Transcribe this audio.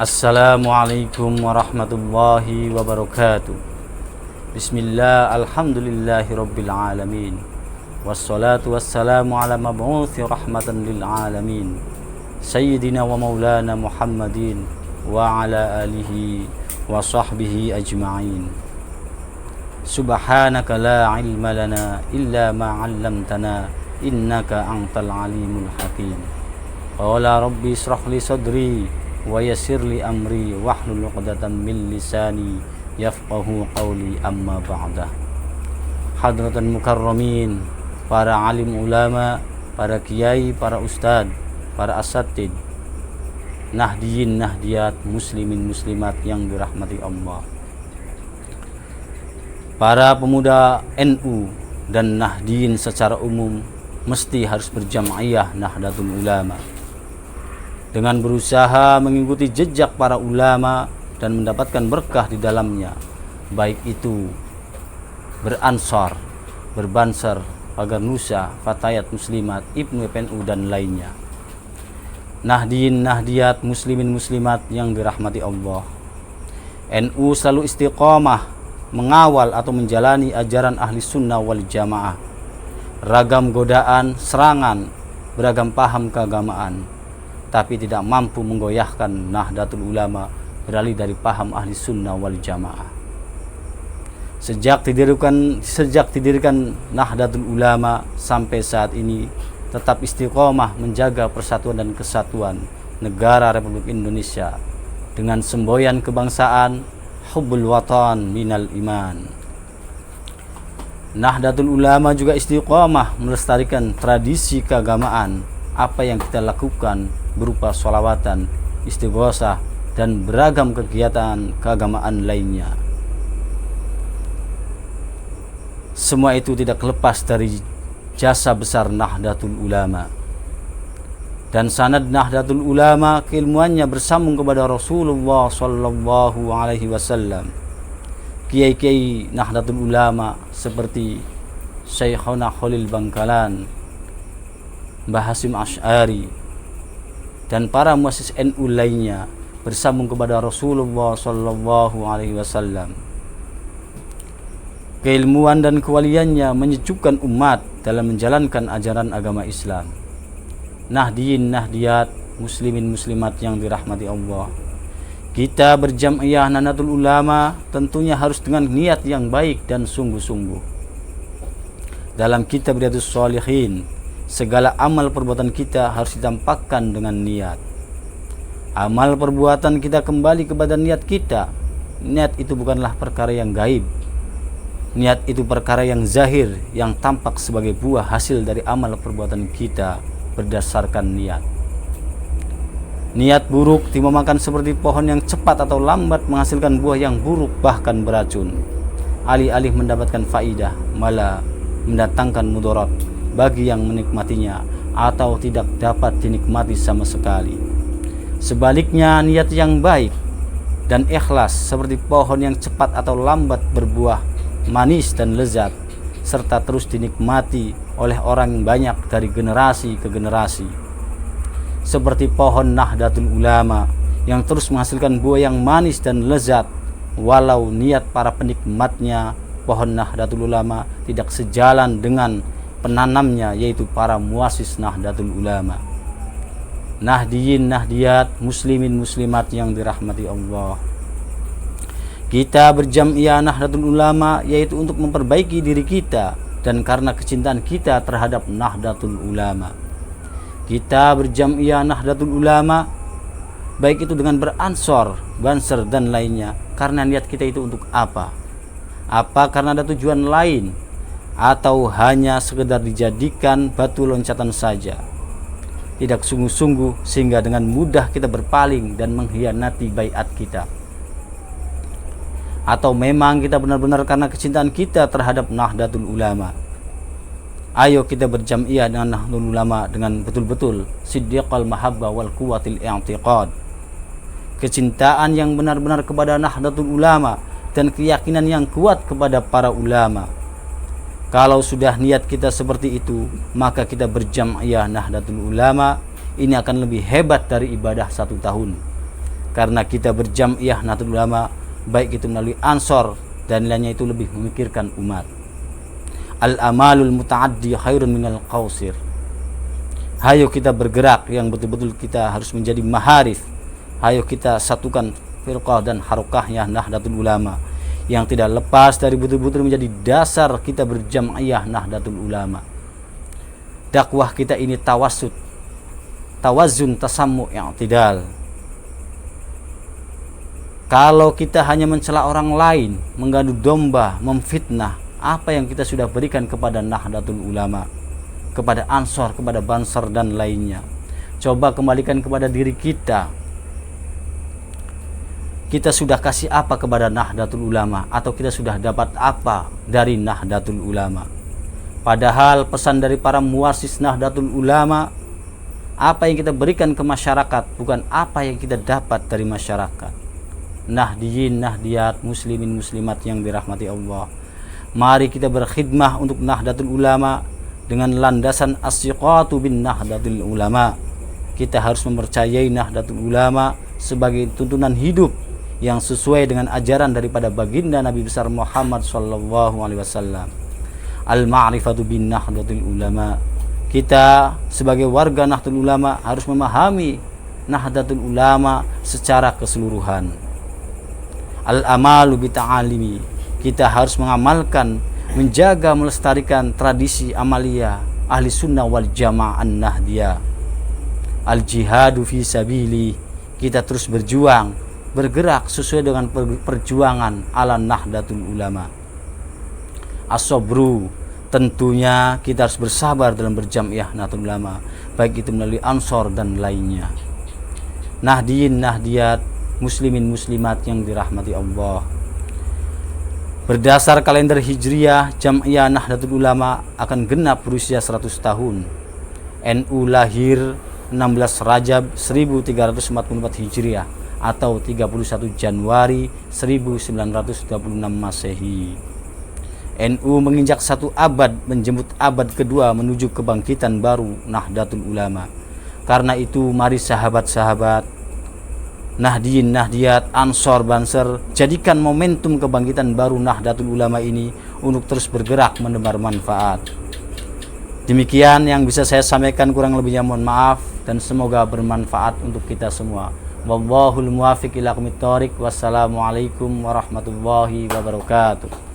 Assalamualaikum warahmatullahi wabarakatuh. Bismillah, alhamdulillahi rabbil alamin. Wassalatu wassalamu ala mab'uthi rahmatan lil alamin, Sayyidina wa maulana Muhammadin wa ala alihi wa sahbihi ajma'in. Subhanaka la ilma lana illa ma 'allamtana innaka antal alimul hakim. Qala rabbi israh li sadri wa yassir li amri wahlul 'uqdatam min lisani yafqahu qawli, amma ba'dah. Hadratan mukarramin, para alim ulama, para kiai, para ustad, para asatid, nahdiyin nahdiyat, muslimin muslimat yang dirahmati Allah, para pemuda NU dan nahdiyin secara umum mesti harus berjamaiyah Nahdlatul Ulama dengan berusaha mengikuti jejak para ulama dan mendapatkan berkah di dalamnya, baik itu beransar, berbansar, pagar nusa, fatayat muslimat, ibnu PNU dan lainnya. Nahdiyin nahdiyat, muslimin muslimat yang dirahmati Allah, NU selalu istiqomah mengawal atau menjalani ajaran ahli sunnah wal jamaah. Ragam godaan, serangan, beragam paham keagamaan, tapi tidak mampu menggoyahkan Nahdlatul Ulama beralih dari paham ahli sunnah wal jamaah. Sejak didirikan Nahdlatul Ulama sampai saat ini tetap istiqomah menjaga persatuan dan kesatuan negara Republik Indonesia dengan semboyan kebangsaan hubbul watan minal iman. Nahdlatul Ulama juga istiqomah melestarikan tradisi keagamaan. Apa yang kita lakukan berupa sholawatan, istighosah, dan beragam kegiatan keagamaan lainnya, semua itu tidak lepas dari jasa besar Nahdlatul Ulama. Dan sanad Nahdlatul Ulama keilmuannya bersambung kepada Rasulullah sallallahu alaihi wasallam. Kiai-kiai Nahdlatul Ulama seperti Syekhona Khalil Bangkalan, Mbah Hasyim Asy'ari, dan para muassis NU lainnya bersambung kepada Rasulullah sallallahu alaihi wasallam. Keilmuan dan kewaliannya menyejukkan umat dalam menjalankan ajaran agama Islam. Nahdiyin nahdiyat, muslimin muslimat yang dirahmati Allah, kita berjam'iyah Nahdlatul Ulama tentunya harus dengan niat yang baik dan sungguh-sungguh. Dalam kitab Riyadhus Shalihin, segala amal perbuatan kita harus ditampakkan dengan niat. Amal perbuatan kita kembali kepada niat kita. Niat itu bukanlah perkara yang gaib. Niat itu perkara yang zahir, yang tampak sebagai buah hasil dari amal perbuatan kita berdasarkan niat. Niat buruk dimamakan seperti pohon yang cepat atau lambat menghasilkan buah yang buruk bahkan beracun. Alih-alih mendapatkan faidah, malah mendatangkan mudarat bagi yang menikmatinya atau tidak dapat dinikmati sama sekali. Sebaliknya, niat yang baik dan ikhlas seperti pohon yang cepat atau lambat berbuah manis dan lezat, serta terus dinikmati oleh orang banyak dari generasi ke generasi. Seperti pohon Nahdlatul Ulama yang terus menghasilkan buah yang manis dan lezat, walau niat para penikmatnya pohon Nahdlatul Ulama tidak sejalan dengan penanamnya, yaitu para muassis Nahdlatul Ulama. Nahdiyin nahdiyat, muslimin muslimat yang dirahmati Allah, kita berjam'iyah Nahdlatul Ulama yaitu untuk memperbaiki diri kita dan karena kecintaan kita terhadap Nahdlatul Ulama. Kita berjam'iyah Nahdlatul Ulama baik itu dengan beransor, banser dan lainnya, karena niat kita itu untuk apa? Apa karena ada tujuan lain, atau hanya sekedar dijadikan batu loncatan saja? Tidak sungguh-sungguh sehingga dengan mudah kita berpaling dan mengkhianati baiat kita. Atau memang kita benar-benar karena kecintaan kita terhadap Nahdlatul Ulama. Ayo kita berjam'iyah dengan Nahdlatul Ulama dengan betul-betul siddiqal mahabbah wal quwwatil i'tiqad. Kecintaan yang benar-benar kepada Nahdlatul Ulama dan keyakinan yang kuat kepada para ulama. Kalau sudah niat kita seperti itu, maka kita berjam'iyah Nahdlatul Ulama ini akan lebih hebat dari ibadah 1 tahun. karena kita berjam'iyah Nahdlatul Ulama, baik itu melalui Ansor dan lainnya, itu lebih memikirkan umat. Al-amalul muta'addi khairun minal qawsir. Hayo kita bergerak yang betul-betul kita harus menjadi maharif. Hayo kita satukan firqah dan harokahnya Nahdlatul Ulama yang tidak lepas dari betul-betul menjadi dasar kita berjam'iyah Nahdlatul Ulama. Dakwah kita ini tawassut, tawazun, tasammu', i'tidal. Kalau kita hanya mencela orang lain, mengadu domba, memfitnah, apa yang kita sudah berikan kepada Nahdlatul Ulama, kepada Ansor, kepada Bansar dan lainnya? Coba kembalikan kepada diri kita. Kita sudah kasih apa kepada Nahdlatul Ulama, atau kita sudah dapat apa dari Nahdlatul Ulama? Padahal pesan dari para muassis Nahdlatul Ulama, apa yang kita berikan ke masyarakat bukan apa yang kita dapat dari masyarakat. Nahdiyin, nahdiyat, muslimin, muslimat yang dirahmati Allah, mari kita berkhidmah untuk Nahdlatul Ulama dengan landasan as-siqatu bin Nahdlatul Ulama. Kita harus mempercayai Nahdlatul Ulama sebagai tuntunan hidup yang sesuai dengan ajaran daripada baginda Nabi besar Muhammad sallallahu alaihi wasallam. Al-ma'rifatu bin Nahdlatul Ulama. Kita sebagai warga Nahdlatul Ulama harus memahami Nahdlatul Ulama secara keseluruhan. Al-amalu bita'alimi. Kita harus mengamalkan, menjaga, melestarikan tradisi amalia ahli sunnah wal jamaah an-nahdiyah. Al-jihadu fi sabili. Kita terus berjuang, bergerak sesuai dengan perjuangan ala Nahdlatul Ulama. As-sabru, tentunya kita harus bersabar dalam berjam'iyah Nahdlatul Ulama, baik itu melalui Ansor dan lainnya. Nahdiyin, nahdiyat, muslimin, muslimat yang dirahmati Allah. Berdasar kalender Hijriah, Jam'iyah Nahdlatul Ulama akan genap berusia 100 tahun. NU lahir 16 Rajab 1344 Hijriah atau 31 Januari 1926 Masehi. NU menginjak 1 abad, menjemput abad kedua menuju kebangkitan baru Nahdlatul Ulama. Karena itu mari sahabat-sahabat, Nahdiyin, Nahdiyat, Ansor, Banser, jadikan momentum kebangkitan baru Nahdlatul Ulama ini untuk terus bergerak menebar manfaat. Demikian yang bisa saya sampaikan, kurang lebihnya mohon maaf dan semoga bermanfaat untuk kita semua. Wallahul muwaffiq ila aqwamit thoriq. Wassalamualaikum warahmatullahi wabarakatuh.